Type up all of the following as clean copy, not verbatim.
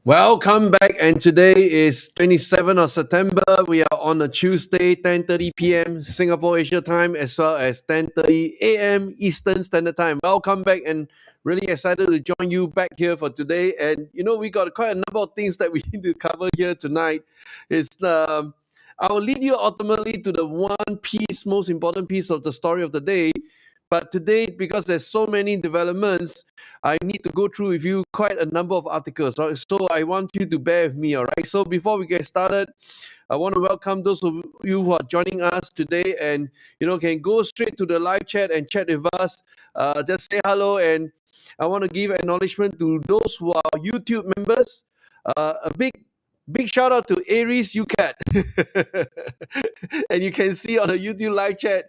Welcome back, and today is 27th of September. We are on a Tuesday, 10:30 p.m. Singapore Asia time, as well as 10:30 a.m. Eastern Standard Time. Welcome back, and really excited to join you back here for today. And we got quite a number of things that we need to cover here tonight. I will lead you ultimately to the most important piece of the story of the day. But today, because there's so many developments, I need to go through with you quite a number of articles. Right? So I want you to bear with me, all right? So before we get started, I want to welcome those of you who are joining us today, and can go straight to the live chat and chat with us. Just say hello, and I want to give acknowledgement to those who are YouTube members. A big shout out to Aries UCAT. And you can see on the YouTube live chat,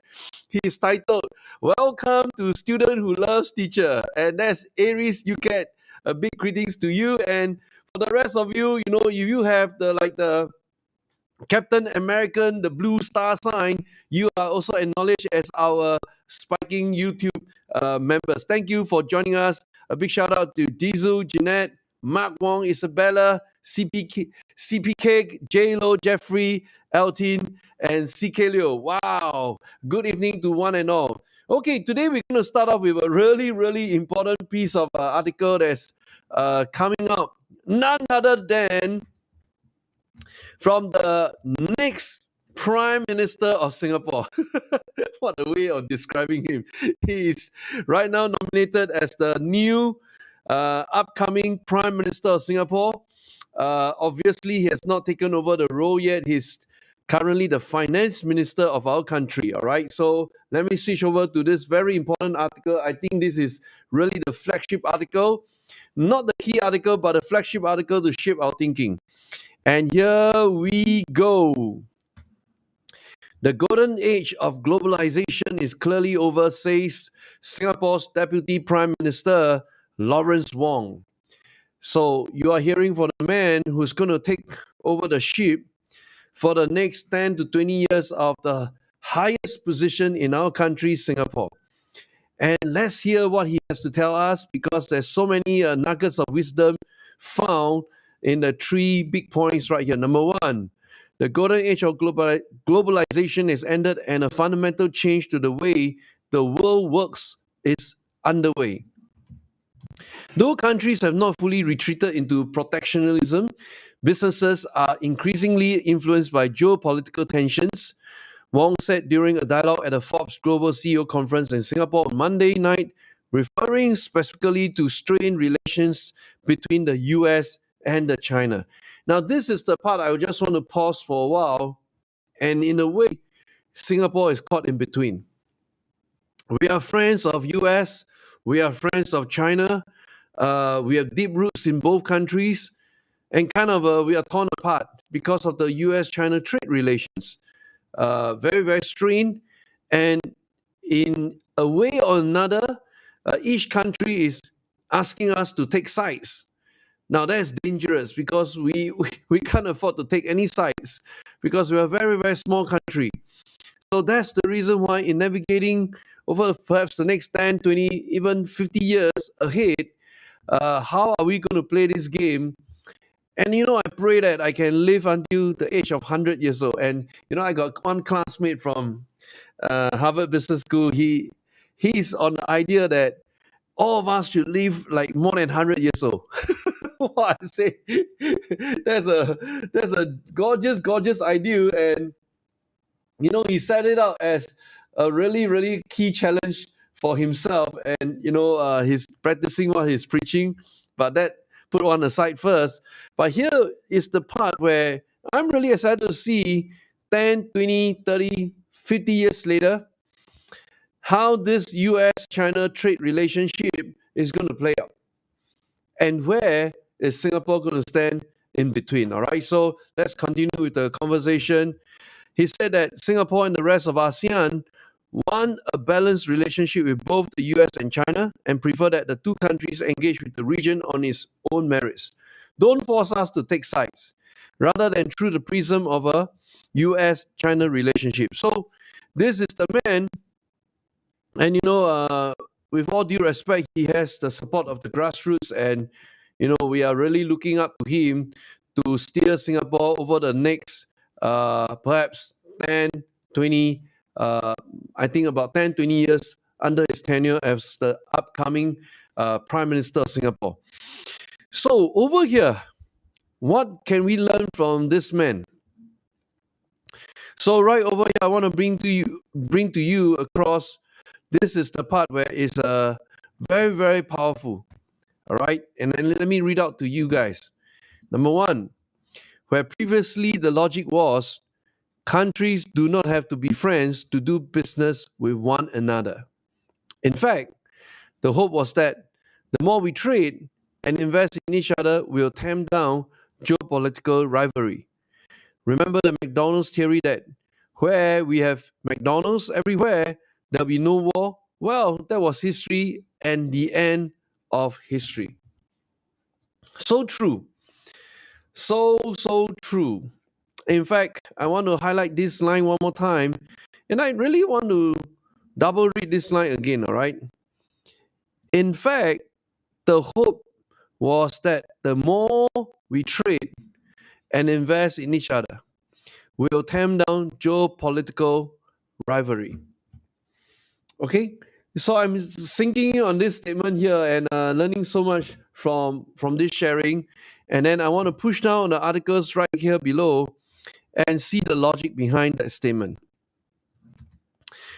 he's titled "Welcome to Student Who Loves Teacher," and that's Aries UCAT. A big greetings to you, and for the rest of you, if you have the Captain American, the blue star sign, you are also acknowledged as our spiking YouTube members. Thank you for joining us. A big shout out to Dizu, Jeanette, Mark Wong, Isabella, CPK, J-Lo, Jeffrey, Eltin, and CK Leo. Wow. Good evening to one and all. Okay, today we're going to start off with a really, really important piece of article that's coming up. None other than from the next Prime Minister of Singapore. What a way of describing him. He is right now nominated as the new upcoming Prime Minister of Singapore. Obviously, he has not taken over the role yet. He's currently the finance minister of our country. All right. So let me switch over to this very important article. I think this is really the flagship article, not the key article, but the flagship article to shape our thinking. And here we go. The golden age of globalization is clearly over, says Singapore's Deputy Prime Minister, Lawrence Wong. So you are hearing from the man who's going to take over the ship for the next 10 to 20 years of the highest position in our country, Singapore. And let's hear what he has to tell us, because there's so many nuggets of wisdom found in the three big points right here. Number one, the golden age of globalization is ended, and a fundamental change to the way the world works is underway. Though countries have not fully retreated into protectionism, businesses are increasingly influenced by geopolitical tensions. Wong said during a dialogue at the Forbes Global CEO Conference in Singapore on Monday night, referring specifically to strained relations between the US and the China. Now, this is the part I just want to pause for a while. And in a way, Singapore is caught in between. We are friends of US. We are friends of China. We have deep roots in both countries. And we are torn apart because of the US-China trade relations. Very, very strained. And in a way or another, each country is asking us to take sides. Now, that's dangerous because we can't afford to take any sides because we're a very, very small country. So that's the reason why in navigating over perhaps the next 10, 20, even 50 years ahead, how are we going to play this game? And, I pray that I can live until the age of 100 years old. And, I got one classmate from Harvard Business School. He's on the idea that all of us should live like more than 100 years old. What I say, that's a gorgeous ideal. And, he set it out as a really, really key challenge for himself. And, he's practicing what he's preaching. But that put one aside first. But here is the part where I'm really excited to see 10, 20, 30, 50 years later, how this US-China trade relationship is going to play out. And where is Singapore going to stand in between? All right, so let's continue with the conversation. He said that Singapore and the rest of ASEAN want a balanced relationship with both the US and China, and prefer that the two countries engage with the region on its own merits. Don't force us to take sides, rather than through the prism of a US-China relationship. So this is the man, and with all due respect, he has the support of the grassroots, and we are really looking up to him to steer Singapore over the next perhaps 10, 20, I think about 10, 20 years under his tenure as the upcoming Prime Minister of Singapore. So over here, what can we learn from this man? So right over here, I want to bring to you across. This is the part where it's very, very powerful. All right, and then let me read out to you guys. Number one, where previously the logic was countries do not have to be friends to do business with one another. In fact, the hope was that the more we trade and invest in each other, we'll tamp down geopolitical rivalry. Remember the McDonald's theory that where we have McDonald's everywhere, there'll be no war? Well, that was history and the end of history. So true. So true. In fact, I want to highlight this line one more time, and I really want to double read this line again, all right? In fact, the hope was that the more we trade and invest in each other, we'll tamp down geopolitical rivalry. Okay, so I'm sinking on this statement here and learning so much from this sharing, and then I want to push down the articles right here below and see the logic behind that statement.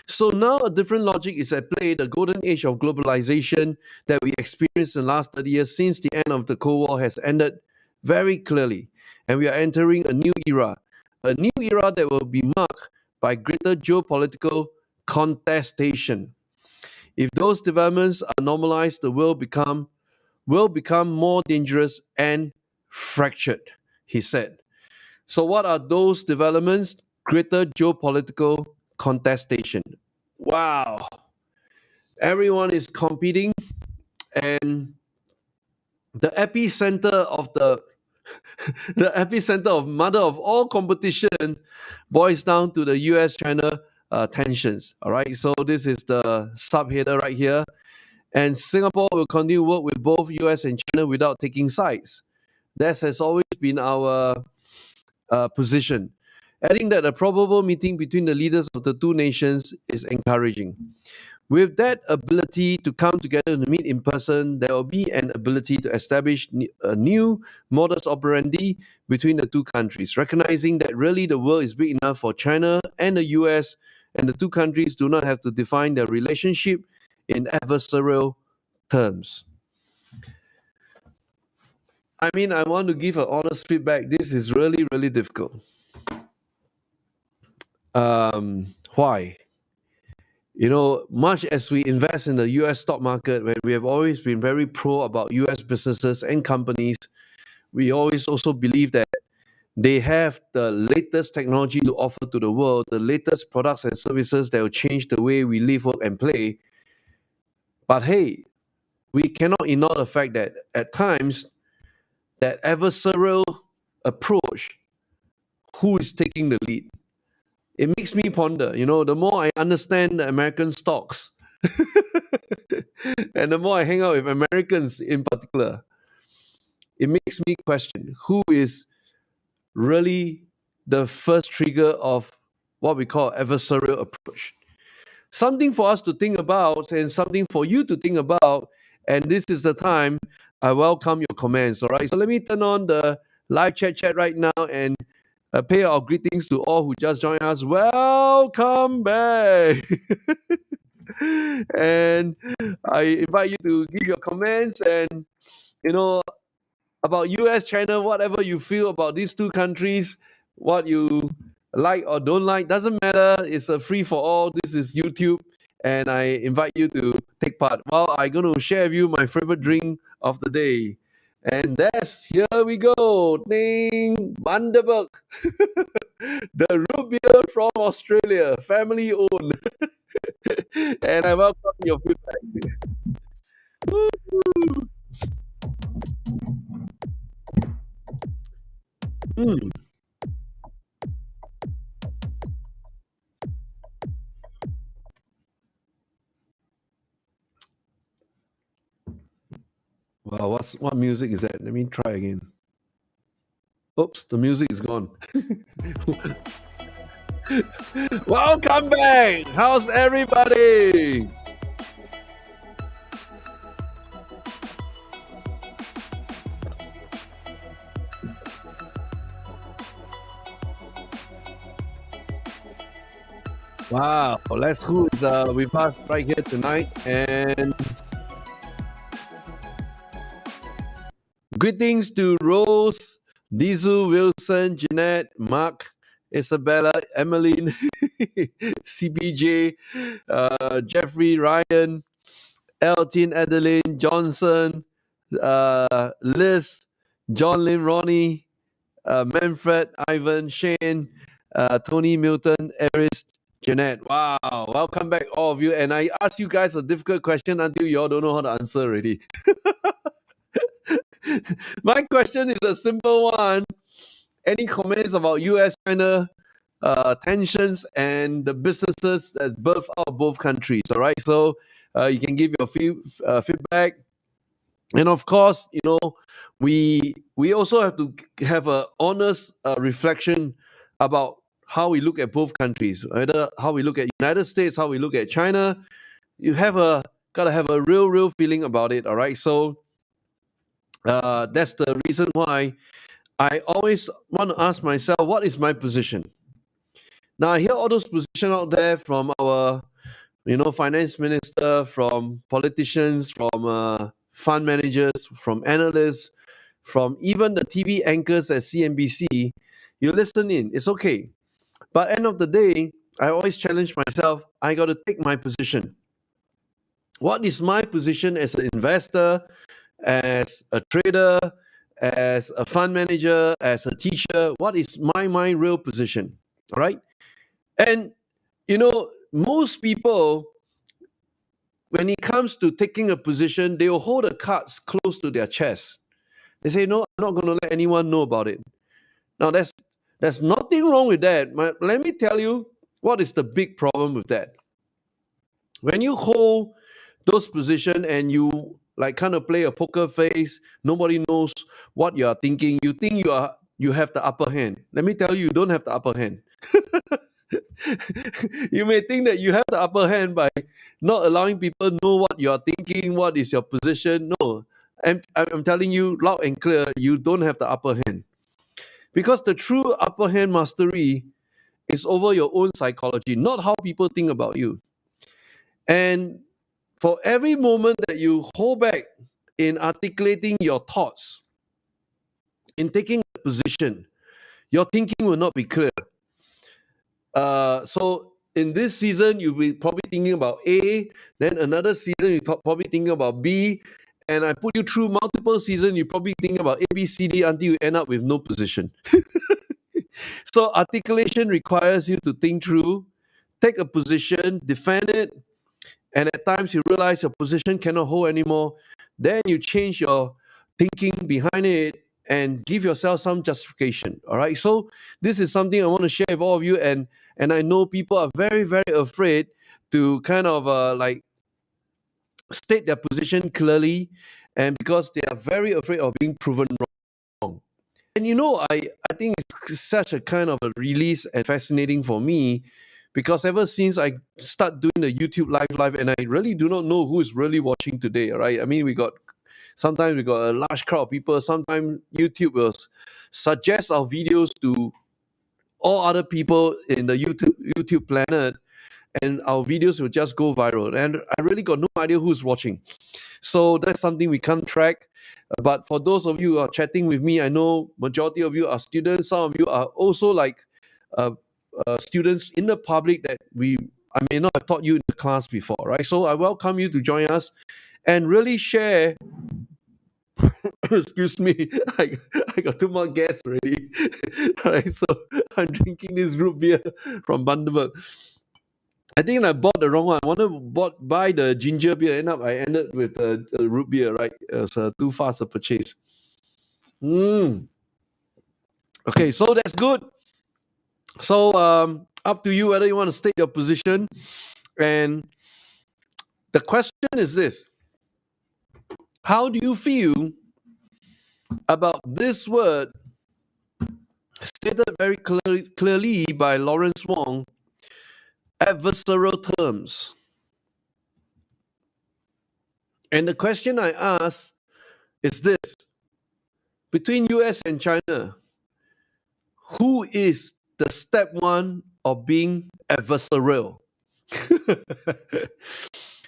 So now a different logic is at play. The golden age of globalization that we experienced in the last 30 years since the end of the Cold War has ended very clearly, and we are entering a new era that will be marked by greater geopolitical contestation. If those developments are normalized, the world will become more dangerous and fractured, he said. So what are those developments? Greater geopolitical contestation. Wow. Everyone is competing, and the epicenter of the epicenter of mother of all competition boils down to the US-China tensions. All right, so this is the subheader right here. And Singapore will continue to work with both US and China without taking sides. That has always been our position. Adding that a probable meeting between the leaders of the two nations is encouraging. With that ability to come together and meet in person, there will be an ability to establish a new modus operandi between the two countries, recognizing that really the world is big enough for China and the US, and the two countries do not have to define their relationship in adversarial terms. I mean, I want to give an honest feedback. This is really, really difficult. Why? Much as we invest in the US stock market, where we have always been very pro about US businesses and companies, we always also believe that they have the latest technology to offer to the world, the latest products and services that will change the way we live, work, and play. But hey, we cannot ignore the fact that at times, that adversarial approach, who is taking the lead? It makes me ponder, the more I understand the American stocks and the more I hang out with Americans in particular, it makes me question who is really the first trigger of what we call adversarial approach. Something for us to think about and something for you to think about. And this is the time I welcome your comments. All right. So let me turn on the live chat right now and pay our greetings to all who just joined us. Welcome back. And I invite you to give your comments and, about US, China, whatever you feel about these two countries, what you like or don't like, doesn't matter. It's a free for all. This is YouTube, and I invite you to take part. Well, I'm going to share with you my favorite drink of the day. And here we go. Ding, Bundaberg. The root beer from Australia, family owned. And I welcome your feedback. Woo! Mm. Wow, What music is that? Let me try again. Oops, the music is gone. Welcome back. How's everybody? Wow, let's who is with us right here tonight, and greetings to Rose, Dizu, Wilson, Jeanette, Mark, Isabella, Emmeline, CBJ, Jeffrey, Ryan, Eltin, Adeline, Johnson, Liz, John Lynn, Ronnie, Manfred, Ivan, Shane, Tony, Milton, Eris, Jeanette. Wow, welcome back, all of you. And I asked you guys a difficult question until you all don't know how to answer already. My question is a simple one. Any comments about US-China tensions and the businesses that birth out of both countries? All right, so you can give your feedback. And of course, we also have to have an honest reflection about how we look at both countries, either how we look at United States, how we look at China. You gotta have a real feeling about it. All right, so that's the reason why I always want to ask myself, what is my position? Now I hear all those positions out there from our, finance minister, from politicians, from fund managers, from analysts, from even the TV anchors at CNBC. You listen in, it's okay. But end of the day, I always challenge myself, I got to take my position. What is my position as an investor, as a trader, as a fund manager, as a teacher? What is my real position? All right. And, most people, when it comes to taking a position, they will hold the cards close to their chest. They say, no, I'm not going to let anyone know about it. Now, there's nothing wrong with that. But let me tell you what is the big problem with that. When you hold those positions and you kind of play a poker face, nobody knows what you are thinking. You think you have the upper hand. Let me tell you, you don't have the upper hand. You may think that you have the upper hand by not allowing people know what you are thinking, what is your position. No, I'm telling you loud and clear, you don't have the upper hand. Because the true upper hand mastery is over your own psychology, not how people think about you. And for every moment that you hold back in articulating your thoughts, in taking a position, your thinking will not be clear. So in this season, you'll be probably thinking about A, then another season, you're probably thinking about B, and I put you through multiple seasons, you probably think about A, B, C, D until you end up with no position. So articulation requires you to think through, take a position, defend it, and at times you realize your position cannot hold anymore. Then you change your thinking behind it and give yourself some justification. All right. So this is something I want to share with all of you, and I know people are very, very afraid to kind of state their position clearly, and because they are very afraid of being proven wrong. And I think it's such a kind of a release and fascinating for me, because ever since I start doing the YouTube live, and I really do not know who is really watching today. All right. I mean, sometimes we got a large crowd of people. Sometimes YouTube will suggest our videos to all other people in the YouTube planet, and our videos will just go viral. And I really got no idea who's watching. So that's something we can't track. But for those of you who are chatting with me, I know majority of you are students. Some of you are also students in the public that I may not have taught you in the class before, right? So I welcome you to join us and really share. Excuse me, I got 2 more gas already. All right, so I'm drinking this root beer from Bundaberg. I think I bought the wrong one. I wanted to buy the ginger beer. I ended with the root beer, right? It's too fast a purchase. Okay, so that's good. So up to you whether you want to state your position. And the question is this: how do you feel about this word stated very clearly by Lawrence Wong, adversarial terms. And the question I ask is this: between US and China, who is the step one of being adversarial?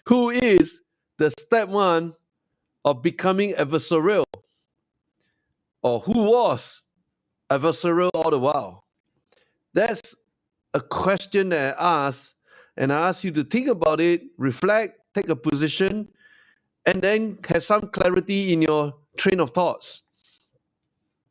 Who is the step one of becoming adversarial? Or who was adversarial all the while? That's a question that I ask, and I ask you to think about it, reflect, take a position, and then have some clarity in your train of thoughts.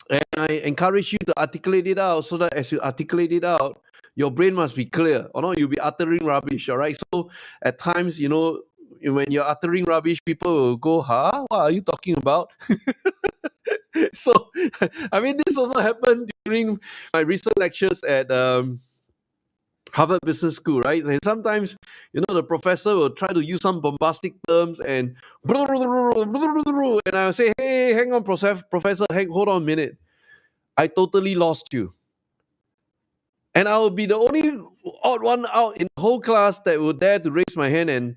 And I encourage you to articulate it out, so that as you articulate it out, your brain must be clear, or not you'll be uttering rubbish. All right. So at times, when you're uttering rubbish, people will go, "Huh? What are you talking about?" So, I mean, this also happened during my recent lectures at Harvard Business School, right? And sometimes, the professor will try to use some bombastic terms and I'll say, "Hey, hang on, professor, hold on a minute. I totally lost you." And I will be the only odd one out in the whole class that will dare to raise my hand and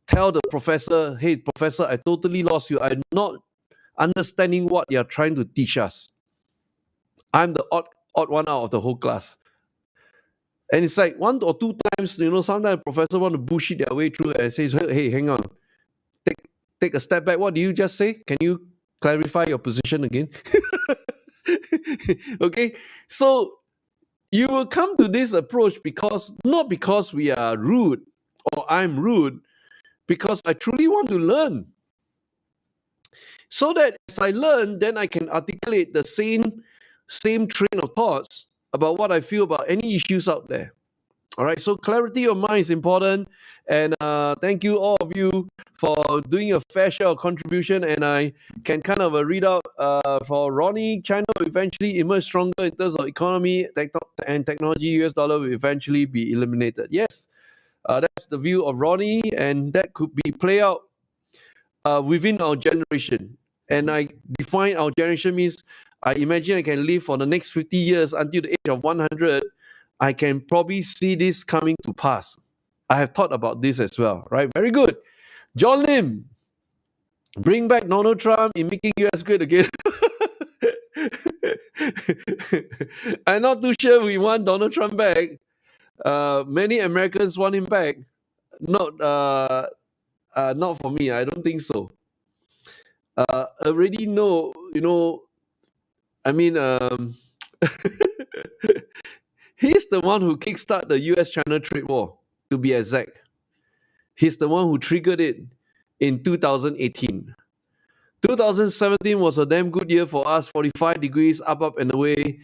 tell the professor, "Hey, professor, I totally lost you. I'm not understanding what you're trying to teach us." I'm the odd one out of the whole class. And it's like one or two times, sometimes the professor want to bullshit their way through and says, "Hey, hang on. Take a step back. What did you just say? Can you clarify your position again?" Okay. So you will come to this approach not because we are rude or I'm rude, because I truly want to learn. So that as I learn, then I can articulate the same train of thoughts about what I feel about any issues out there. All right, so clarity of mind is important, and thank you all of you for doing a fair share of contribution. And I can kind of read out for Ronnie, China will eventually emerge stronger in terms of economy and technology. US dollar will eventually be eliminated. Yes, that's the view of Ronnie, and that could be play out within our generation. And I define our generation means I imagine I can live for the next 50 years until the age of 100. I can probably see this coming to pass. I have thought about this as well, right? Very good. John Lim, bring back Donald Trump in making US great again. I'm not too sure we want Donald Trump back. Many Americans want him back. Not for me. I don't think so. Already know, I mean, he's the one who kickstarted the US-China trade war, to be exact. He's the one who triggered it in 2018. 2017 was a damn good year for us, 45 degrees, up and away.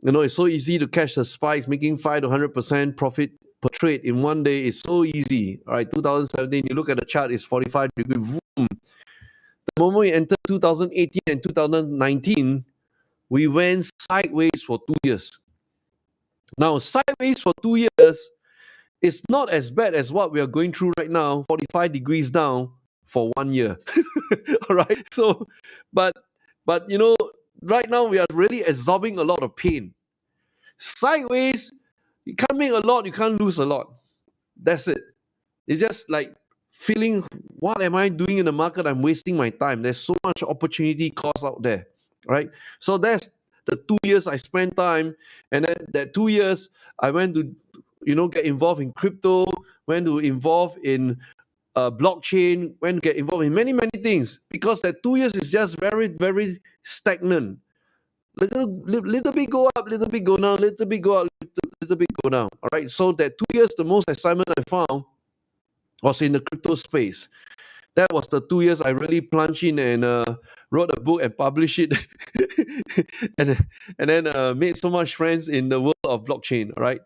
It's so easy to catch the spikes, making 5 to 100% profit per trade in one day. It's so easy. All right, 2017, you look at the chart, it's 45 degrees. Boom. The moment we entered 2018 and 2019, we went sideways for 2 years. Now, sideways for 2 years is not as bad as what we are going through right now, 45 degrees down for 1 year. All right. So, but right now we are really absorbing a lot of pain. Sideways, you can't make a lot, you can't lose a lot. That's it. It's just like feeling, what am I doing in the market? I'm wasting my time. There's so much opportunity cost out there, right? So that's the 2 years I spent time, and then that 2 years I went to, get involved in crypto, went to involve in blockchain, went to get involved in many, many things, because that 2 years is just very, very stagnant. Little bit go up, little bit go down, little bit go up, little bit go down. All right. So that 2 years, the most assignment I found was in the crypto space. That was the 2 years I really plunged in and wrote a book and published it, and then made so much friends in the world of blockchain. All right.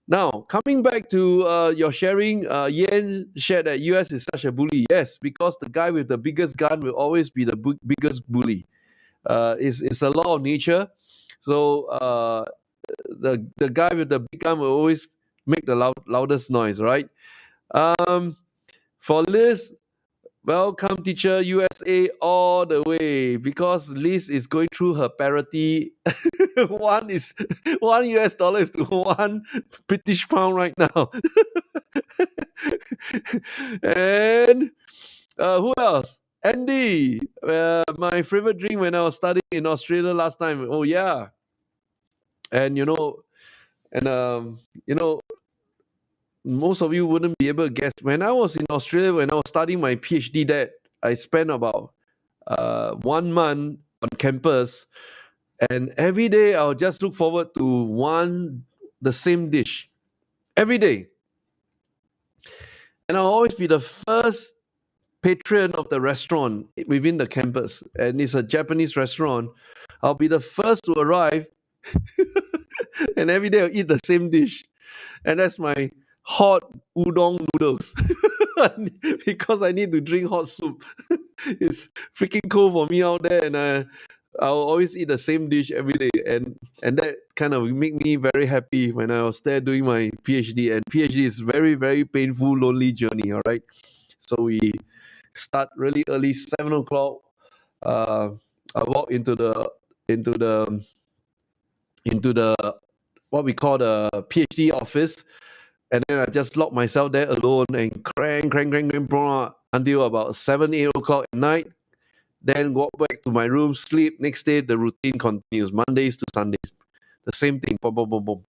Now, coming back to your sharing, Yen shared that US is such a bully. Yes, because the guy with the biggest gun will always be the biggest bully. It's a law of nature. So the guy with the big gun will always make the loudest noise, right? For Liz, Welcome, teacher USA all the way, because Liz is going through her parity. one US dollar is to one British pound right now. And who else? Andy, my favorite drink when I was studying in Australia last time. Oh yeah, and most of you wouldn't be able to guess. When I was in Australia, when I was studying my PhD, that I spent about 1 month on campus, and every day I'll just look forward to the same dish every day, and I'll always be the first patron of the restaurant within the campus, and it's a Japanese restaurant. I'll be the first to arrive, and every day I'll eat the same dish, and that's my hot udon noodles. Because I need to drink hot soup. It's freaking cold for me out there, and I'll always eat the same dish every day, and that kind of make me very happy when I was there doing my PhD. And PhD is very, very painful, lonely journey. All right, so we start really early, 7 o'clock. I walk into the what we call the PhD office, and then I just lock myself there alone and crank until about 7, 8 o'clock at night. Then walk back to my room, sleep. Next day, the routine continues, Mondays to Sundays. The same thing, boom, boom, boom, boom.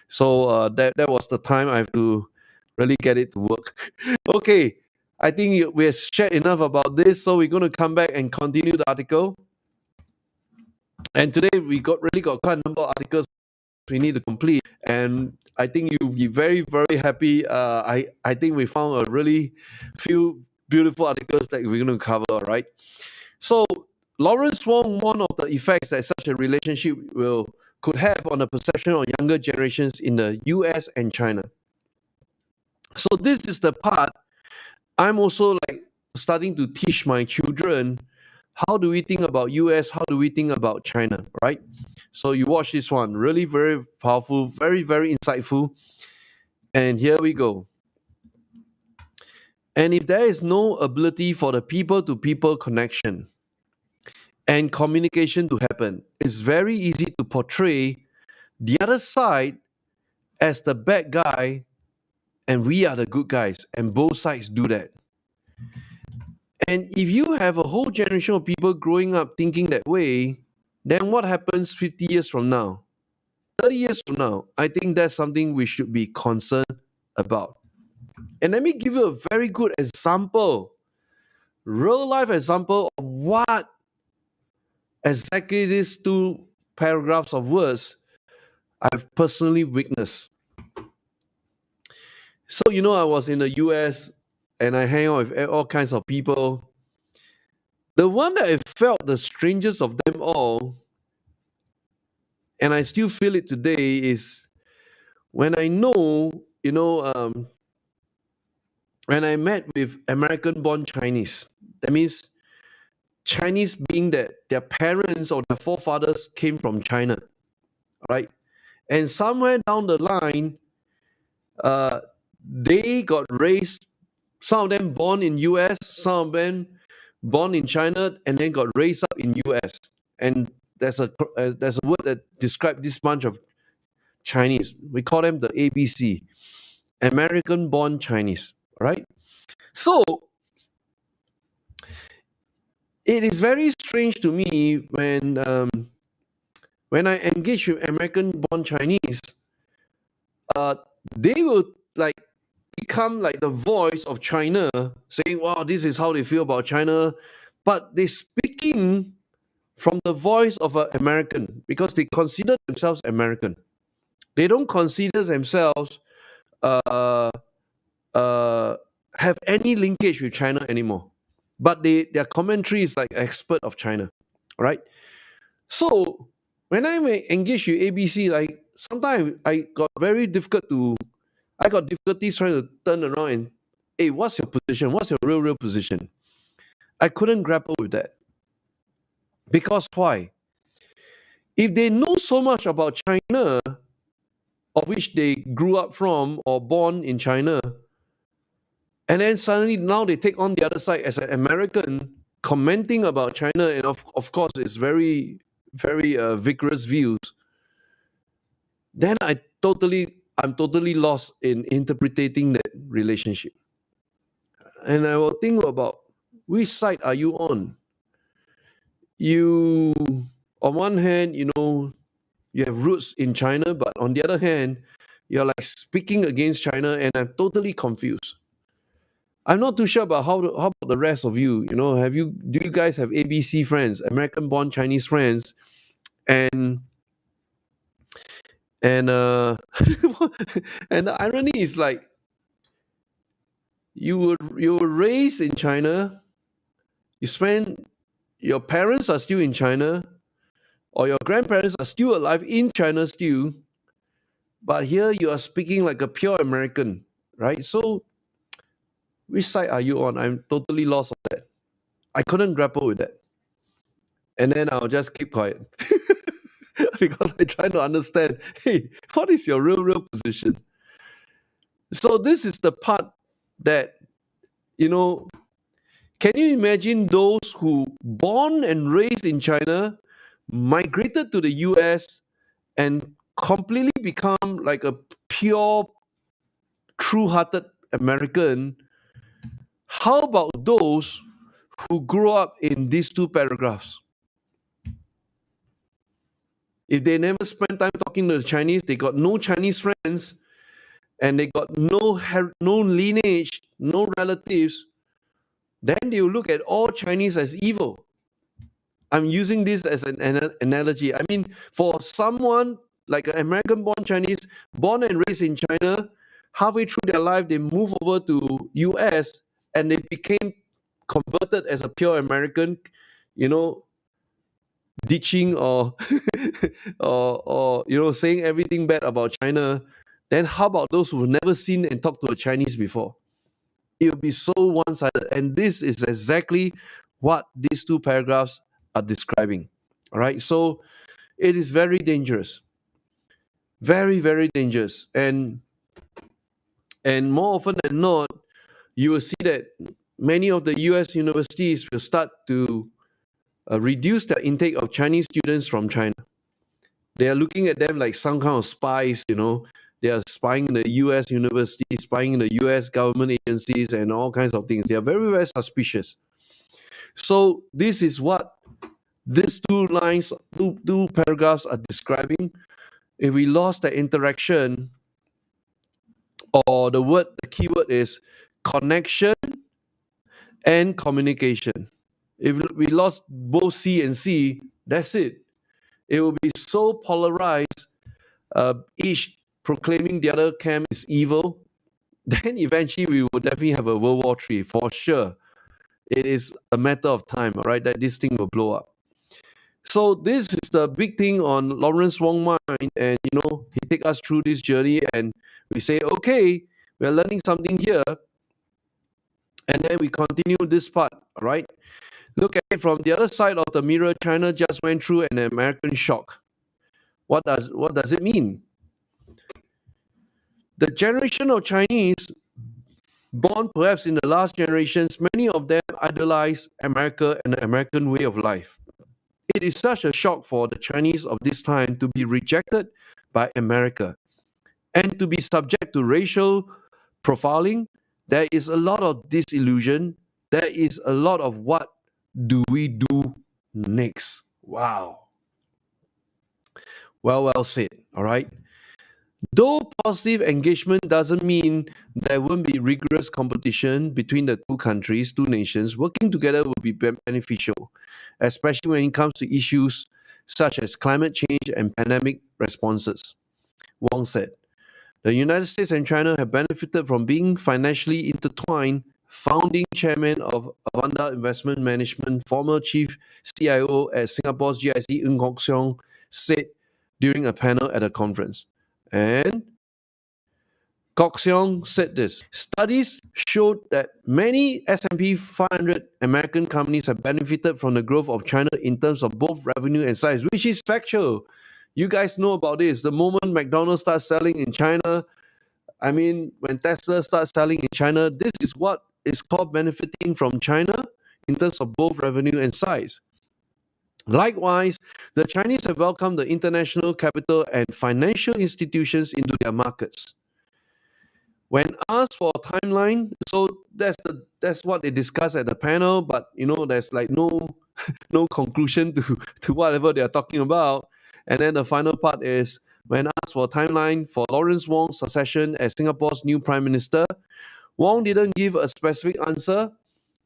So that was the time I have to really get it to work. Okay, I think we have shared enough about this, so we're going to come back and continue the article. And today we really got quite a number of articles we need to complete, and I think you'll be very, very happy. I think we found a really few beautiful articles that we're going to cover, all right? So Lawrence Wong, one of the effects that such a relationship could have on the perception of younger generations in the US and China. So this is the part I'm also like starting to teach my children. How do we think about US? How do we think about China, right? So you watch this one, really very powerful, very, very insightful. And here we go. And if there is no ability for the people-to-people connection and communication to happen, it's very easy to portray the other side as the bad guy and we are the good guys, and both sides do that. And if you have a whole generation of people growing up thinking that way, then what happens 50 years from now? 30 years from now? I think that's something we should be concerned about. And let me give you a very good example, real life example of what exactly these 2 paragraphs of words I've personally witnessed. So, I was in the US and I hang out with all kinds of people. The one that I felt the strangest of them all, and I still feel it today, is when I know, when I met with American-born Chinese. That means Chinese being that their parents or their forefathers came from China, right? And somewhere down the line, they got raised, some of them born in US, some of them born in China, and then got raised up in US. And there's a word that describes this bunch of Chinese. We call them the ABC, American-born Chinese, right? So it is very strange to me when I engage with American-born Chinese, they will like become like the voice of China, saying, "Wow, this is how they feel about China," but they're speaking from the voice of an American because they consider themselves American. They don't consider themselves have any linkage with China anymore. But their commentary is like expert of China, right? So when I engage with ABC, like sometimes I got difficulties trying to turn around and, hey, what's your position? What's your real position? I couldn't grapple with that. Because why? If they know so much about China, of which they grew up from or born in China, And then suddenly now they take on the other side as an American commenting about China, and of course it's very, very vigorous views. Then I'm totally lost in interpreting that relationship. And I will think about which side are you on? You, on one hand, you have roots in China, but on the other hand, you're like speaking against China, and I'm totally confused. I'm not too sure about how about the rest of you. Do you guys have ABC friends, American-born Chinese friends, and and and the irony is like you were raised in China, your parents are still in China, or your grandparents are still alive in China still, but here you are speaking like a pure American, right? So which side are you on? I'm totally lost on that. I couldn't grapple with that. And then I'll just keep quiet. Because I try to understand, hey, what is your real position? So this is the part that, can you imagine those who born and raised in China, migrated to the US, and completely become like a pure, true-hearted American? How about those who grew up in these two paragraphs? If they never spend time talking to the Chinese, they got no Chinese friends, and they got no lineage, no relatives, then they will look at all Chinese as evil. I'm using this as an analogy. I mean, for someone like an American-born Chinese, born and raised in China, halfway through their life, they move over to US, and they became converted as a pure American, ditching or or saying everything bad about China. Then how about those who've never seen and talked to a Chinese before? It will be so one-sided, and this is exactly what these two paragraphs are describing. All right, so it is very dangerous, very, very dangerous, and more often than not, you will see that many of the US universities will start to reduce their intake of Chinese students from China. They are looking at them like some kind of spies, They are spying in the US university, spying in the US government agencies, and all kinds of things. They are very, very suspicious. So this is what these two paragraphs are describing. If we lost that interaction, or the keyword is connection and communication. If we lost both C and C, that's it. It will be so polarized, each proclaiming the other camp is evil, then eventually we will definitely have a World War III for sure. It is a matter of time, all right, that this thing will blow up. So this is the big thing on Lawrence Wong's mind, and he take us through this journey, and we say, okay, we're learning something here, and then we continue this part, all right? Look at it from the other side of the mirror. China just went through an American shock. What does it mean? The generation of Chinese born perhaps in the last generations, many of them idolize America and the American way of life. It is such a shock for the Chinese of this time to be rejected by America and to be subject to racial profiling. There is a lot of disillusion. There is a lot of what do we do next? Wow. Well said. All right. Though positive engagement doesn't mean there won't be rigorous competition between the two countries, two nations, working together will be beneficial, especially when it comes to issues such as climate change and pandemic responses. Wong said, the United States and China have benefited from being financially intertwined. Founding chairman of Avanda Investment Management, former chief CIO at Singapore's GIC, Ng Kok Siong, said during a panel at a conference. And Kok Siong said this: studies showed that many S&P 500 American companies have benefited from the growth of China in terms of both revenue and size, which is factual. You guys know about this. The moment McDonald's starts selling in China, I mean, when Tesla starts selling in China, this is what is called benefiting from China in terms of both revenue and size. Likewise, the Chinese have welcomed the international capital and financial institutions into their markets. When asked for a timeline, so that's what they discussed at the panel, but there's like no conclusion to whatever they are talking about. And then the final part is when asked for a timeline for Lawrence Wong's succession as Singapore's new Prime Minister, Wong didn't give a specific answer,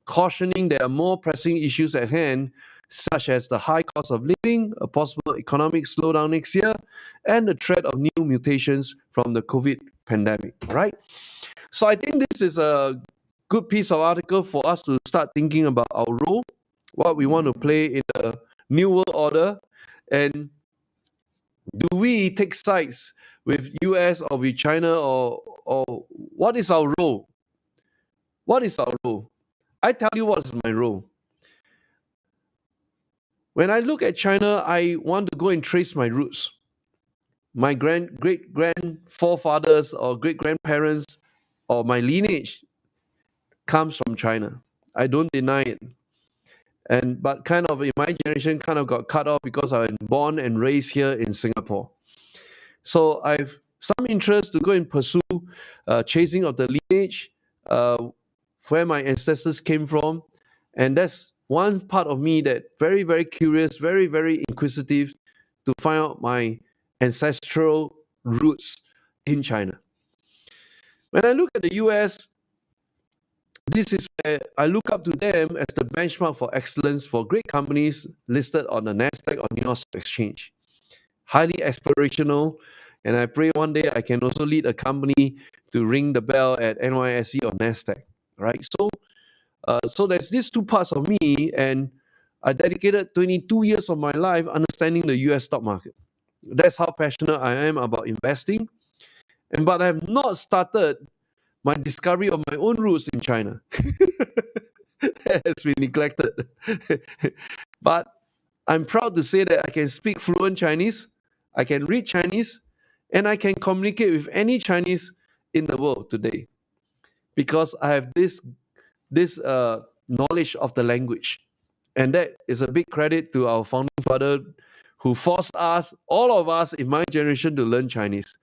cautioning there are more pressing issues at hand, such as the high cost of living, a possible economic slowdown next year, and the threat of new mutations from the COVID pandemic. Right? So I think this is a good piece of article for us to start thinking about our role, what we want to play in the new world order, and do we take sides with US or with China, or what is our role? What is our role? I tell you what is my role. When I look at China, I want to go and trace my roots. My great grandforefathers or great grandparents or my lineage comes from China. I don't deny it. But kind of in my generation kind of got cut off because I'm born and raised here in Singapore. So I've some interest to go and pursue chasing of the lineage, where my ancestors came from. And that's one part of me that very, very curious, very, very inquisitive to find out my ancestral roots in China. When I look at the US, this is where I look up to them as the benchmark for excellence for great companies listed on the Nasdaq or New York Stock Exchange. Highly aspirational, and I pray one day I can also lead a company to ring the bell at NYSE or Nasdaq, right? So there's these two parts of me, and I dedicated 22 years of my life understanding the US stock market. That's how passionate I am about investing. But I have not started my discovery of my own roots in China. That has been neglected. But I'm proud to say that I can speak fluent Chinese, I can read Chinese, and I can communicate with any Chinese in the world today because I have this knowledge of the language. And that is a big credit to our founding father who forced us, all of us in my generation, to learn Chinese.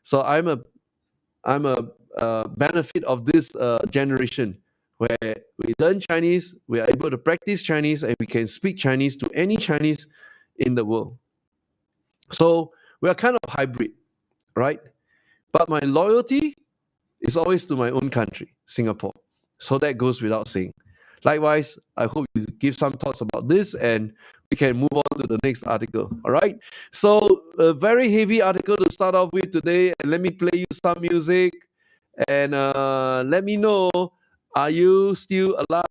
So I'm a benefit of this generation where we learn Chinese, we are able to practice Chinese, and we can speak Chinese to any Chinese in the world. So we are kind of hybrid, right? But my loyalty is always to my own country, Singapore. So that goes without saying. Likewise, I hope you give some thoughts about this and we can move on to the next article. All right. So a very heavy article to start off with today. And let me play you some music and let me know, are you still alive?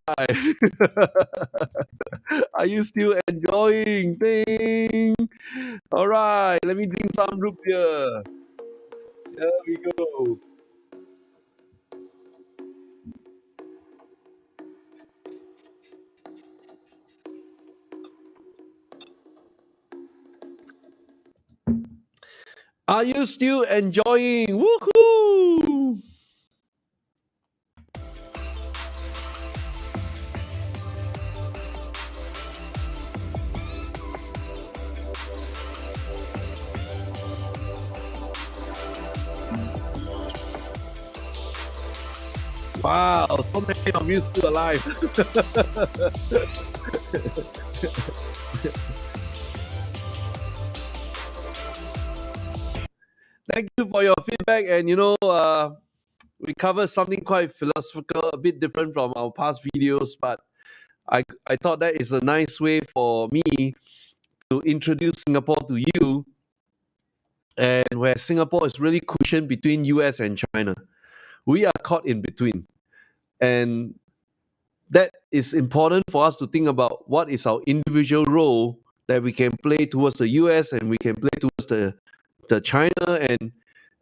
Are you still enjoying things? All right. Let me drink some root beer. There we go. Are you still enjoying? Woohoo! Wow, so many of you still alive. Thank you for your feedback. And we covered something quite philosophical, a bit different from our past videos, but I thought that is a nice way for me to introduce Singapore to you, and where Singapore is really cushioned between US and China. We are caught in between. And that is important for us to think about what is our individual role that we can play towards the US and we can play towards the China, and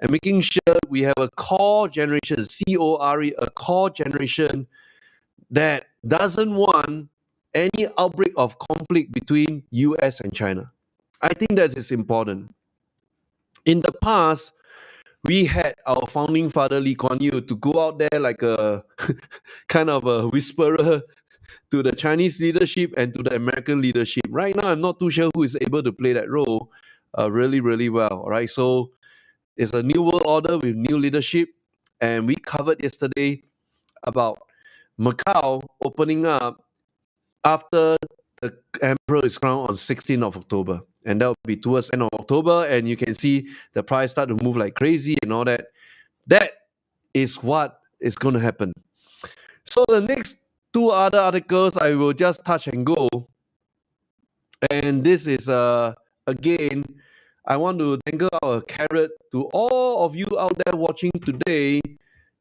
making sure we have a core generation, CORE, a core generation that doesn't want any outbreak of conflict between US and China. I think that is important. In the past, we had our founding father Lee Kuan Yew to go out there like a kind of a whisperer to the Chinese leadership and to the American leadership. Right now, I'm not too sure who is able to play that role really, really well. Right, so it's a new world order with new leadership, and we covered yesterday about Macau opening up after the emperor is crowned on 16th of October, and that will be towards end of October, and you can see the price start to move like crazy and all that. That is what is going to happen. So the next two other articles I will just touch and go, and this is again, I want to dangle out a carrot to all of you out there watching today.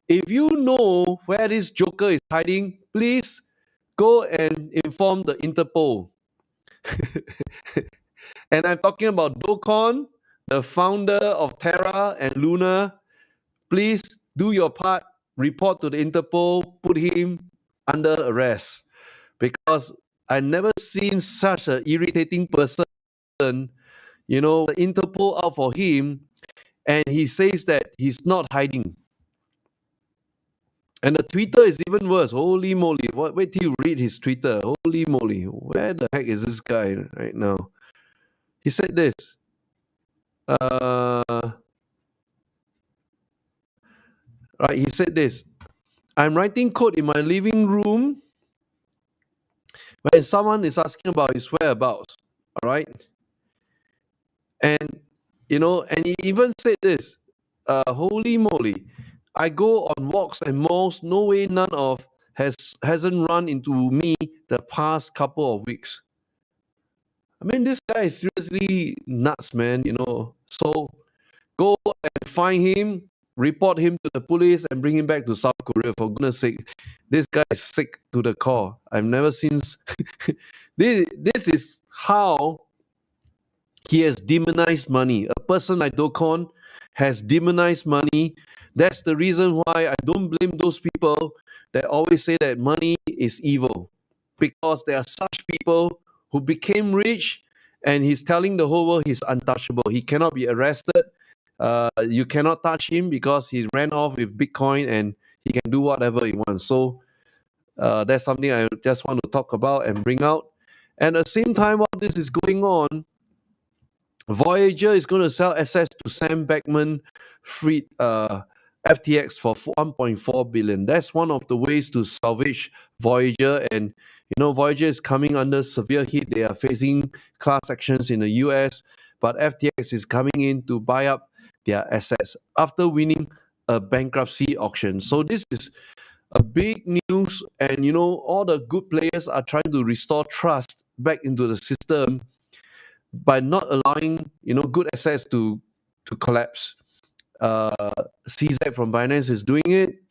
If you know where this joker is hiding, please go and inform the Interpol. And I'm talking about Do Kwon, the founder of Terra and Luna. Please do your part, report to the Interpol, put him under arrest. Because I never seen such an irritating person. You know, the Interpol out for him, and he says that he's not hiding. And the Twitter is even worse. Holy moly. Wait till you read his Twitter. Holy moly. Where the heck is this guy right now? He said this. Right, he said this. I'm writing code in my living room when someone is asking about his whereabouts. All right. And, you know, and he even said this. Holy moly. I go on walks and malls. No way none of hasn't run into me the past couple of weeks. I mean, this guy is seriously nuts, man, you know. So go and find him, report him to the police, and bring him back to South Korea, for goodness sake. This guy is sick to the core. I've never seen... this is how he has demonized money. A person like Do Kwon has demonized money. That's the reason why I don't blame those people that always say that money is evil. Because there are such people who became rich, and he's telling the whole world he's untouchable. He cannot be arrested. You cannot touch him because he ran off with Bitcoin and he can do whatever he wants. So that's something I just want to talk about and bring out. And at the same time, while this is going on, Voyager is going to sell assets to Sam Bankman-Fried FTX for 1.4 billion. That's one of the ways to salvage Voyager. And you know, Voyager is coming under severe heat. They are facing class actions in the US, but FTX is coming in to buy up their assets after winning a bankruptcy auction. So this is a big news, and you know, all the good players are trying to restore trust back into the system by not allowing, you know, good assets to collapse. CZ from Binance is doing it.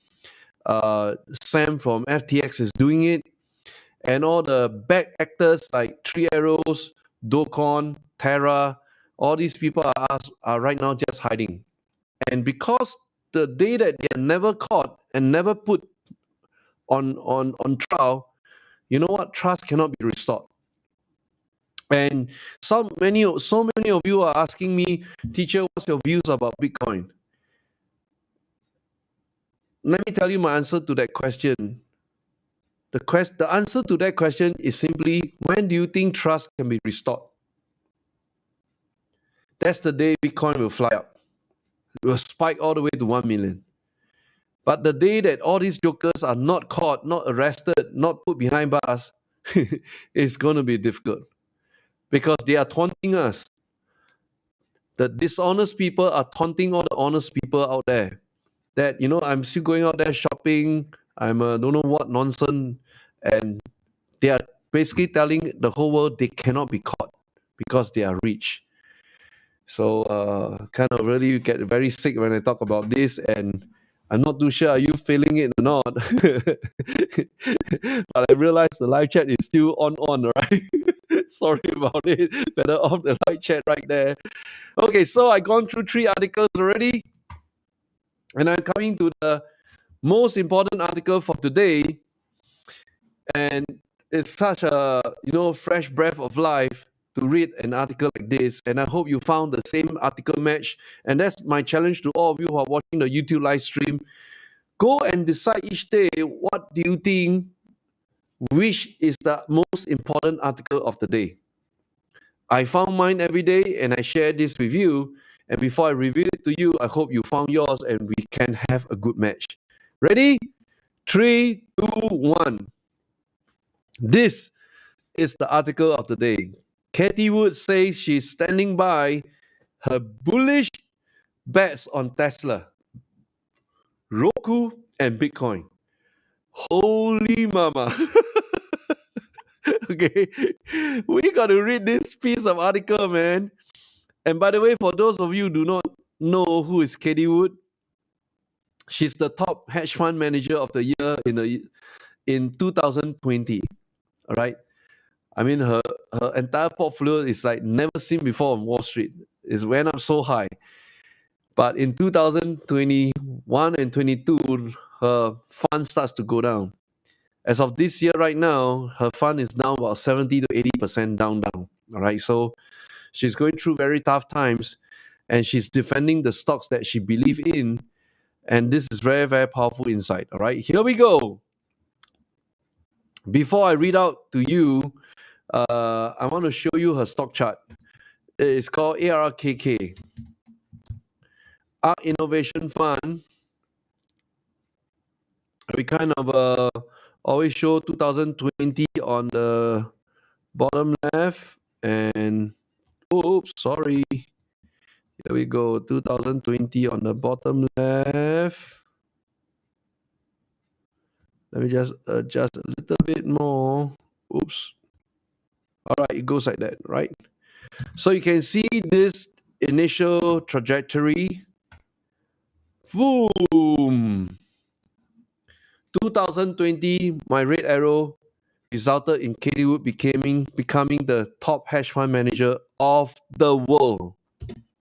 Sam from FTX is doing it. And all the bad actors like Three Arrows, Do Kwon, Terra, all these people are right now just hiding. And because the day that they are never caught and never put on trial, you know what? Trust cannot be restored. And so many of you are asking me, teacher, what's your views about Bitcoin? Let me tell you my answer to that question. The answer to that question is simply, when do you think trust can be restored? That's the day Bitcoin will fly up. It will spike all the way to 1 million. But the day that all these jokers are not caught, not arrested, not put behind bars, it's going to be difficult. Because they are taunting us. The dishonest people are taunting all the honest people out there. That, you know, I'm still going out there shopping, I'm don't know what nonsense, and they are basically telling the whole world they cannot be caught because they are rich. So kind of really get very sick when I talk about this, and I'm not too sure are you feeling it or not. But I realize the live chat is still on, right? Sorry about it. Better off the live chat right there. Okay, so I've gone through 3 articles already, and I'm coming to the most important article for today. And it's such a, you know, fresh breath of life to read an article like this, and I hope you found the same article match. And that's my challenge to all of you who are watching the YouTube live stream. Go and decide each day, what do you think, which is the most important article of the day. I found mine every day, and I share this with you. And before I reveal it to you, I hope you found yours, and we can have a good match. Ready? 3, 2, 1. This is the article of the day. Cathie Wood says she's standing by her bullish bets on Tesla, Roku, and Bitcoin. Holy mama. Okay, we got to read this piece of article, man. And by the way, for those of you who do not know who is Cathie Wood, she's the top hedge fund manager of the year in 2020. All right. I mean, her entire portfolio is like never seen before on Wall Street. It went up so high. But in 2021 and 22, her fund starts to go down. As of this year right now, her fund is down about 70 to 80% down. All right. So she's going through very tough times, and she's defending the stocks that she believes in. And this is very, very powerful insight. All right. Here we go. Before I read out to you, I want to show you her stock chart. It's called ARKK, ARK Innovation Fund. We kind of always show 2020 on the bottom left, and oops, sorry. Here we go, 2020 on the bottom left. Let me just adjust a little bit more. Oops. All right, it goes like that, right? So you can see this initial trajectory. Boom! 2020, my red arrow resulted in Cathie Wood becoming the top hedge fund manager of the world,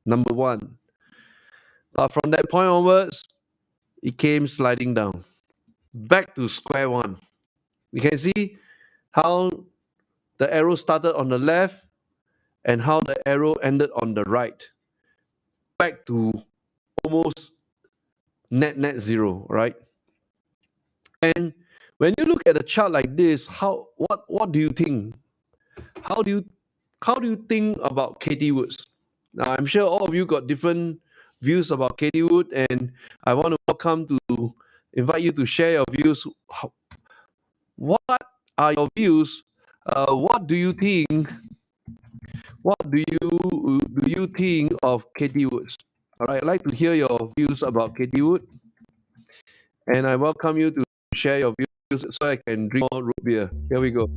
number one. But from that point onwards, it came sliding down, back to square one. You can see how the arrow started on the left and how the arrow ended on the right, back to almost net zero, right? And when you look at a chart like this, what do you think? How do you think about Cathie Woods? Now, I'm sure all of you got different views about Cathie Wood, and I want to invite you to share your views. What are your views? What do you think? What do you think of Cathie Woods? All right, I'd like to hear your views about Cathie Wood, and I welcome you to share your views so I can drink more root beer. Here we go.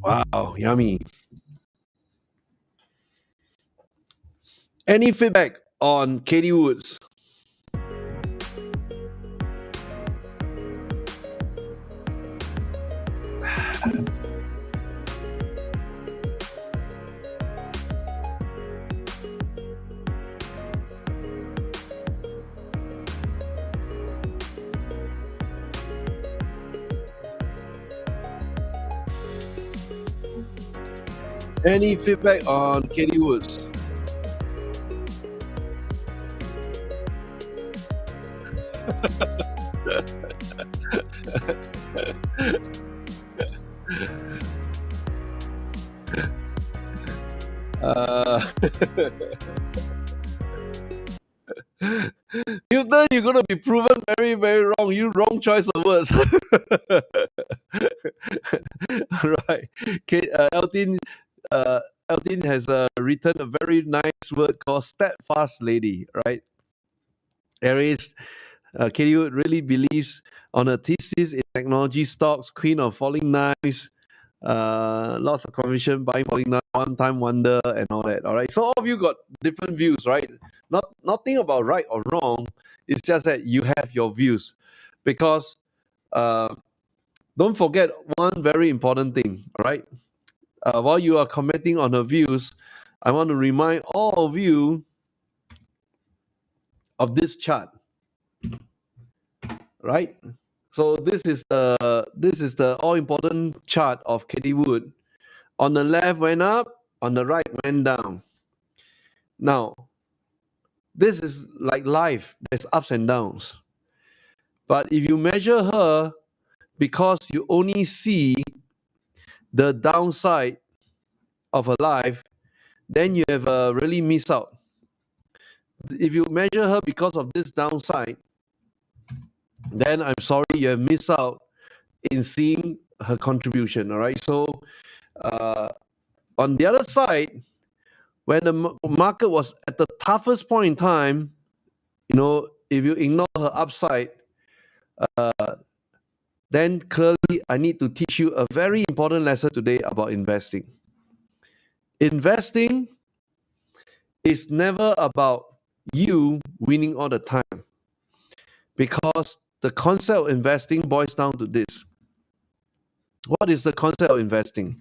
Wow, yummy. Any feedback on Cathie Woods? Any feedback on Cathie Woods? Newton, you're going to be proven very, very wrong. You wrong choice of words. Right. Okay, Eltin has written a very nice word called steadfast lady, right? Aries, Cathie Wood really believes on a thesis in technology stocks, queen of falling knives, lots of conviction, buying falling knives, one-time wonder, and all that. All right. So all of you got different views, right? Nothing about right or wrong. It's just that you have your views, because don't forget one very important thing. All right. While you are commenting on her views, I want to remind all of you of this chart, right? So this is the all important chart of Cathie Wood. On the left went up, on the right went down. Now, this is like life. There's ups and downs. But if you measure her because you only see the downside of her life, then you have really missed out. If you measure her because of this downside, then I'm sorry, you have missed out in seeing her contribution. All right. So on the other side, when the market was at the toughest point in time, if you ignore her upside, then clearly I need to teach you a very important lesson today about investing. Investing is never about you winning all the time, because the concept of investing boils down to this. What is the concept of investing?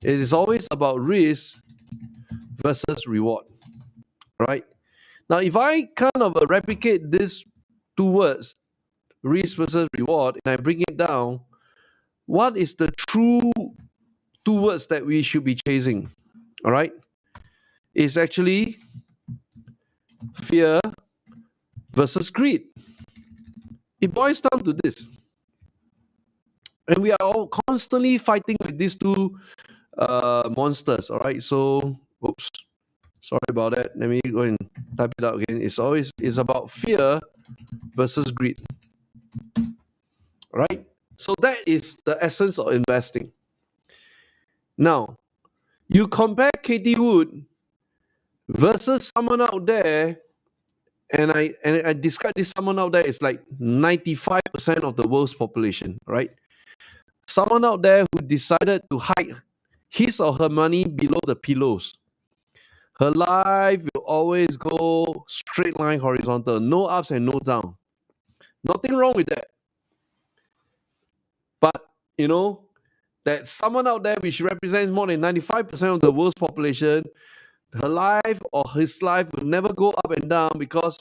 It is always about risk versus reward, right? Now, if I kind of replicate these two words, risk versus reward, and I bring it down, what is the true two words that we should be chasing? All right? It's actually fear versus greed. It boils down to this. And we are all constantly fighting with these two monsters, all right? So, oops, sorry about that. Let me go and type it out again. It's about fear versus greed, right? So that is the essence of investing. Now, you compare Cathie Wood versus someone out there, and I describe this someone out there is like 95% of the world's population, right? Someone out there who decided to hide his or her money below the pillows. Her life will always go straight line horizontal, no ups and no downs. Nothing wrong with that. But, that someone out there which represents more than 95% of the world's population, her life or his life will never go up and down because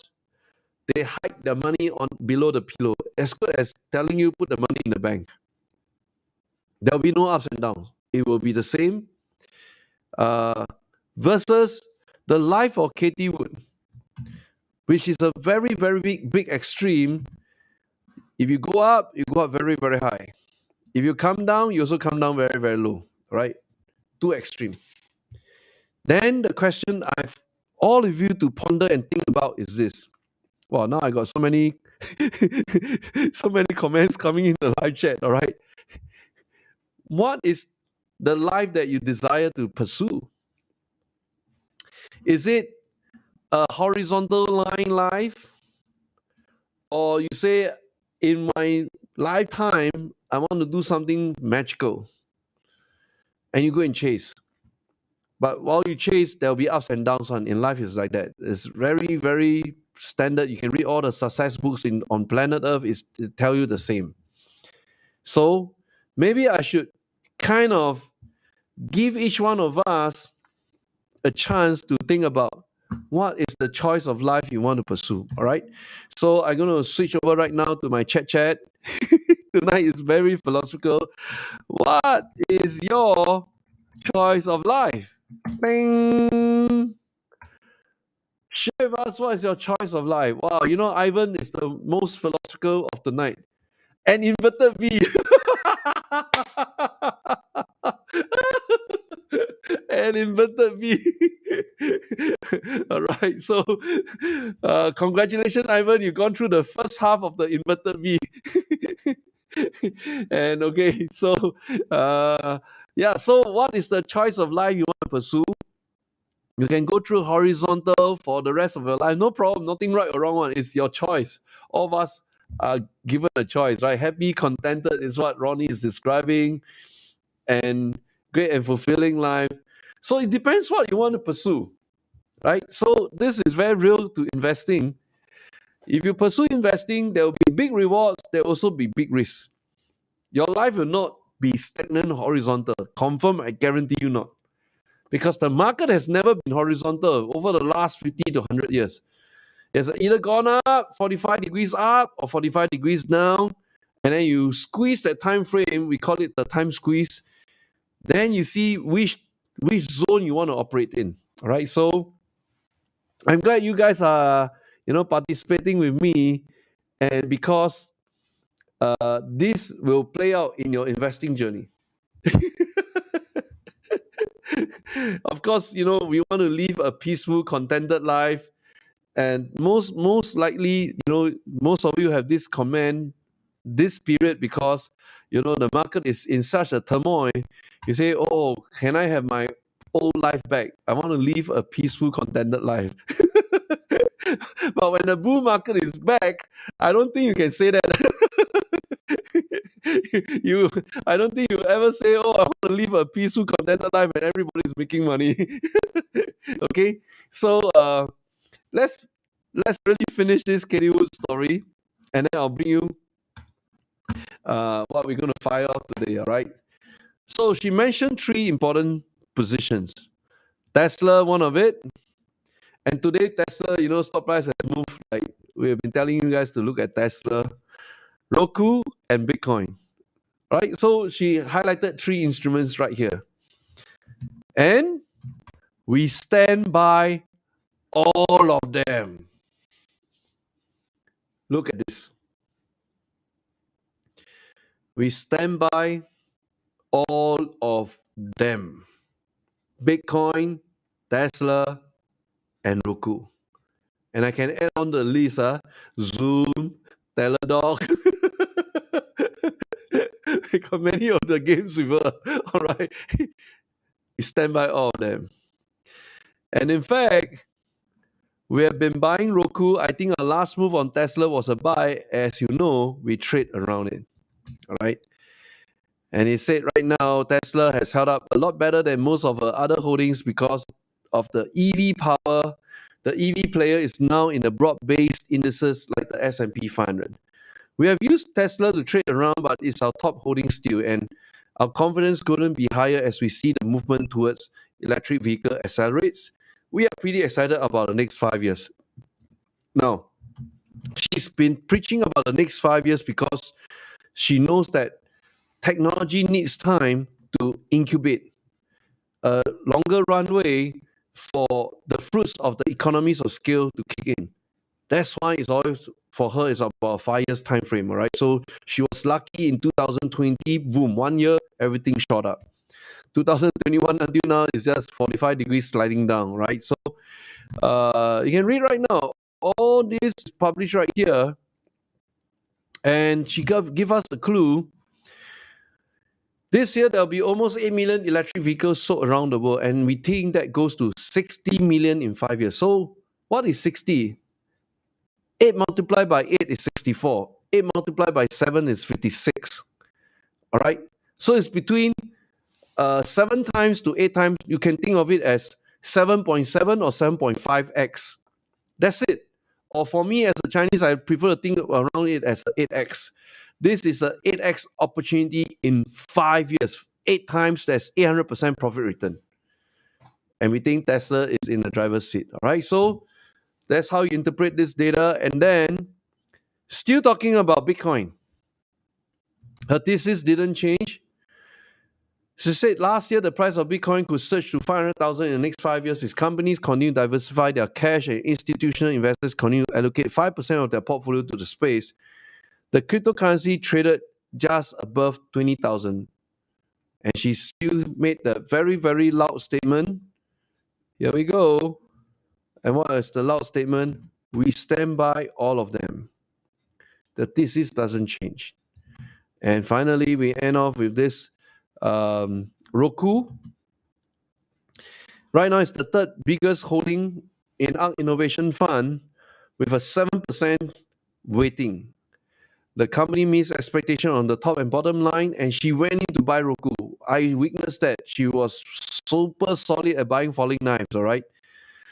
they hide their money on below the pillow. As good as telling you put the money in the bank. There will be no ups and downs. It will be the same. Versus the life of Cathie Wood, which is a very, very big extreme. If you go up very, very high. If you come down, you also come down very, very low, right? Too extreme. Then the question I've all of you to ponder and think about is this. Well, now I got so many comments coming in the live chat, all right? What is the life that you desire to pursue? Is it a horizontal line life? Or you say, in my lifetime, I want to do something magical. And you go and chase. But while you chase, there'll be ups and downs in life. Is like that. It's very, very standard. You can read all the success books on planet Earth. It tell you the same. So maybe I should kind of give each one of us a chance to think about what is the choice of life you want to pursue. All right. So I'm going to switch over right now to my chat. Tonight is very philosophical. What is your choice of life? Bing. Share with us, what is your choice of life? Wow, Ivan is the most philosophical of the night. And inverted V. And inverted V. All right, so congratulations, Ivan. You've gone through the first half of the inverted V. And okay, so so what is the choice of life you want to pursue? You can go through horizontal for the rest of your life. No problem. Nothing right or wrong one. It's your choice. All of us are given a choice, right? Happy, contented is what Ronnie is describing. And great and fulfilling life. So it depends what you want to pursue, right? So this is very real to investing. If you pursue investing, there will be big rewards. There will also be big risks. Your life will not be stagnant horizontal. Confirm, I guarantee you not. Because the market has never been horizontal over the last 50 to 100 years. It's either gone up, 45 degrees up, or 45 degrees down, and then you squeeze that time frame, we call it the time squeeze, then you see which zone you want to operate in. All right. So I'm glad you guys are, participating with me, and because this will play out in your investing journey. Of course, we want to live a peaceful, contented life. And most likely, most of you have this comment this period because, the market is in such a turmoil. You say, oh, can I have my old life back? I want to live a peaceful, contented life. But when the bull market is back, I don't think you can say that. I don't think you ever say, oh, I want to live a peaceful, contented life when everybody's making money. Okay, so let's really finish this Katie Wood story, and then I'll bring you what we're going to fire off today. All right. So she mentioned 3 important positions. Tesla, one of it. And today, Tesla, stock price has moved. Like we have been telling you guys to look at Tesla, Roku, and Bitcoin. Right? So she highlighted 3 instruments right here. And we stand by all of them. Look at this. We stand by all of them. Bitcoin, Tesla, and Roku. And I can add on the list, Zoom, Teladoc. I got many of the games with her. All right. We stand by all of them. And in fact, we have been buying Roku. I think our last move on Tesla was a buy. As you know, we trade around it. All right. And he said right now, Tesla has held up a lot better than most of her other holdings because of the EV power. The EV player is now in the broad-based indices like the S&P 500. We have used Tesla to trade around, but it's our top holding still, and our confidence couldn't be higher as we see the movement towards electric vehicle accelerates. We are pretty excited about the next 5 years. Now, she's been preaching about the next 5 years because she knows that technology needs time to incubate, a longer runway for the fruits of the economies of scale to kick in. That's why it's always, for her, it's about a 5 years time frame, all right? So she was lucky in 2020, boom, 1 year, everything shot up. 2021 until now is just 45 degrees sliding down, right? So you can read right now, all this is published right here, and she give us the clue. This year, there'll be almost 8 million electric vehicles sold around the world, and we think that goes to 60 million in 5 years. So what is 60? 8 multiplied by 8 is 64. 8 multiplied by 7 is 56. All right? So it's between 7 times to 8 times. You can think of it as 7.7 or 7.5x. That's it. Or for me as a Chinese, I prefer to think around it as 8x. This is an 8x opportunity in 5 years. 8 times, that's 800% profit return. And we think Tesla is in the driver's seat. All right? So that's how you interpret this data. And then, still talking about Bitcoin. Her thesis didn't change. She said last year the price of Bitcoin could surge to 500,000 in the next 5 years as companies continue to diversify their cash and institutional investors continue to allocate 5% of their portfolio to the space. The cryptocurrency traded just above 20,000. And she still made the very, very loud statement. Here we go. And what is the loud statement? We stand by all of them. The thesis doesn't change. And finally, we end off with this Roku. Right now, it's the 3rd biggest holding in ARK Innovation Fund with a 7% weighting. The company missed expectation on the top and bottom line, and she went in to buy Roku. I witnessed that. She was super solid at buying falling knives, all right?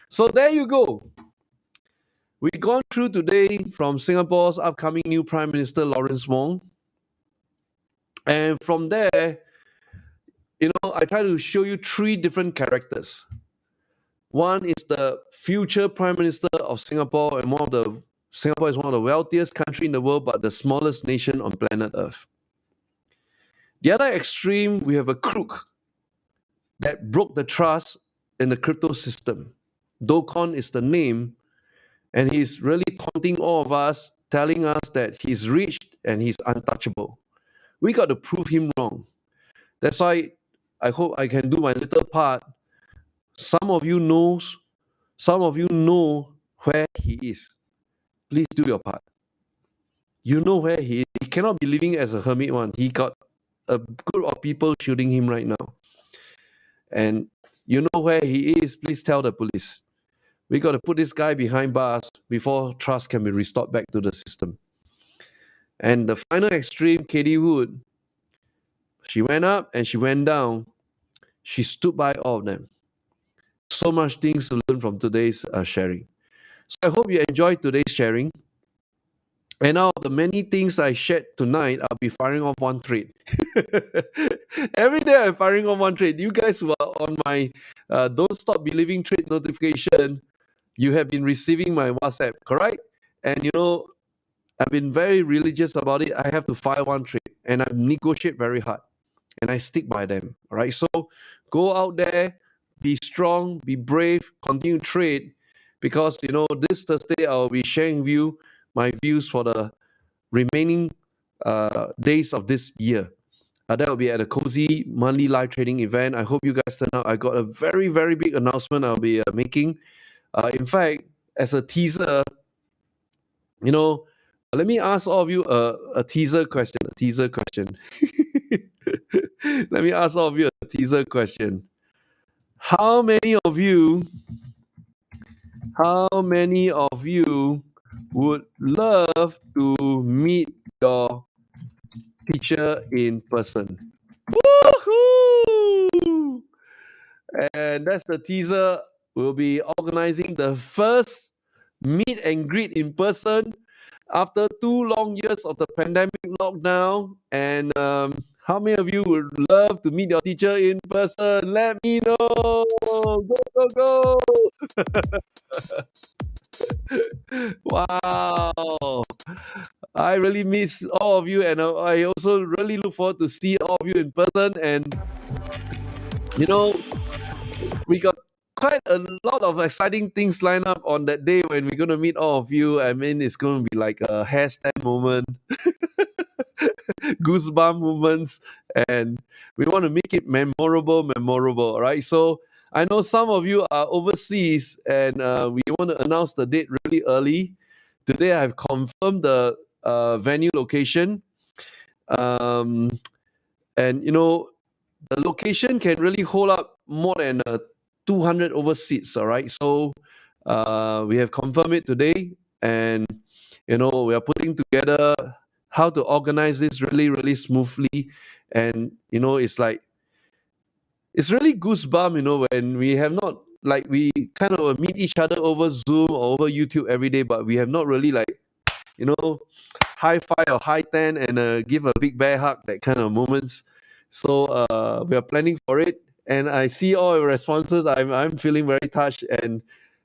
So there you go. We've gone through today from Singapore's upcoming new Prime Minister, Lawrence Wong. And from there, I try to show you 3 different characters. One is the future Prime Minister of Singapore and one of the Singapore is one of the wealthiest countries in the world, but the smallest nation on planet Earth. The other extreme, we have a crook that broke the trust in the crypto system. Dokon is the name, and he's really taunting all of us, telling us that he's rich and he's untouchable. We got to prove him wrong. That's why I hope I can do my little part. Some of you know where he is. Please do your part. You know where he is. He cannot be living as a hermit one. He got a group of people shooting him right now. And you know where he is. Please tell the police. We got to put this guy behind bars before trust can be restored back to the system. And the final extreme, Cathie Wood, she went up and she went down. She stood by all of them. So much things to learn from today's sharing. So I hope you enjoyed today's sharing. And out of the many things I shared tonight, I'll be firing off one trade. Every day I'm firing off one trade. You guys who are on my Don't Stop Believing trade notification, you have been receiving my WhatsApp, correct? And you know, I've been very religious about it. I have to fire one trade and I negotiate very hard and I stick by them. All right. So go out there, be strong, be brave, continue to trade, because you know this Thursday I'll be sharing with you my views for the remaining days of this year. That will be at a cozy monthly live trading event. I hope you guys turn out. I got a very, very big announcement I'll be making. In fact, as a teaser, you know, let me ask all of you a teaser question. Let me ask all of you a teaser question. How many of you would love to meet your teacher in person? Woohoo! And that's the teaser. We'll be organizing the first meet and greet in person after 2 long years of the pandemic lockdown. And how many of you would love to meet your teacher in person? Let me know. Go, go, go. Wow. I really miss all of you, and I also really look forward to see all of you in person. And you know, we got quite a lot of exciting things lined up on that day when we're going to meet all of you. I mean, it's going to be like a hairstand moment, goosebump moments, and we want to make it memorable, right? So I know some of you are overseas, and we want to announce the date really early. Today I've confirmed the venue location. And you know, the location can really hold up more than 200 over seats. All right, so we have confirmed it today, and you know, we are putting together how to organize this really smoothly. And you know, it's like, it's really goosebump, you know, when we have not, like, we kind of meet each other over Zoom or over YouTube every day, but we have not really, like, you know, high five or high 10 and give a big bear hug, that kind of moments. So we are planning for it, and I see all your responses. I'm feeling very touched, and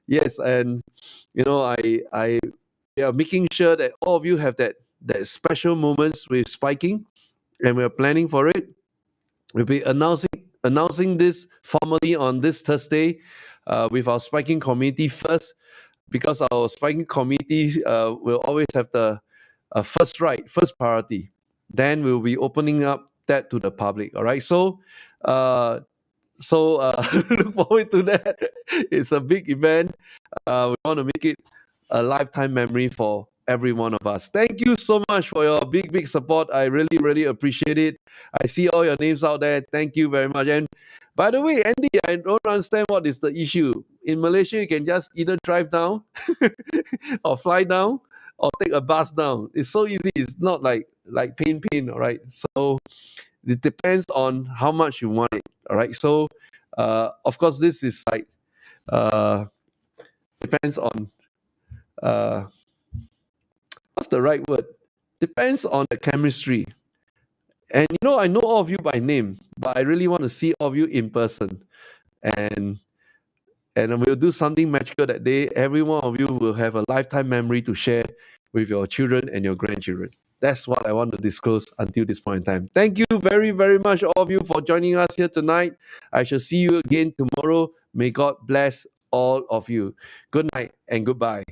yes, and you know, I we are making sure that all of you have that special moments with spiking, and we are planning for it. We'll be announcing this formally on this Thursday with our spiking community first, because our spiking community will always have the first priority. Then we'll be opening up that to the public. All right. So look forward to that. It's a big event. We want to make it a lifetime memory for every one of us. Thank you so much for your big support. I really appreciate it. I see all your names out there. Thank you very much. And by the way, Andy, I don't understand what is the issue. In Malaysia, you can just either drive down or fly down or take a bus down. It's so easy. It's not like pain, all right? So it depends on how much you want it, all right? So, of course, this is like, depends on, what's the right word? Depends on the chemistry. And you know, I know all of you by name, but I really want to see all of you in person. And And we'll do something magical that day. Every one of you will have a lifetime memory to share with your children and your grandchildren. That's what I want to disclose until this point in time. Thank you very, very much, all of you, for joining us here tonight. I shall see you again tomorrow. May God bless all of you. Good night and goodbye.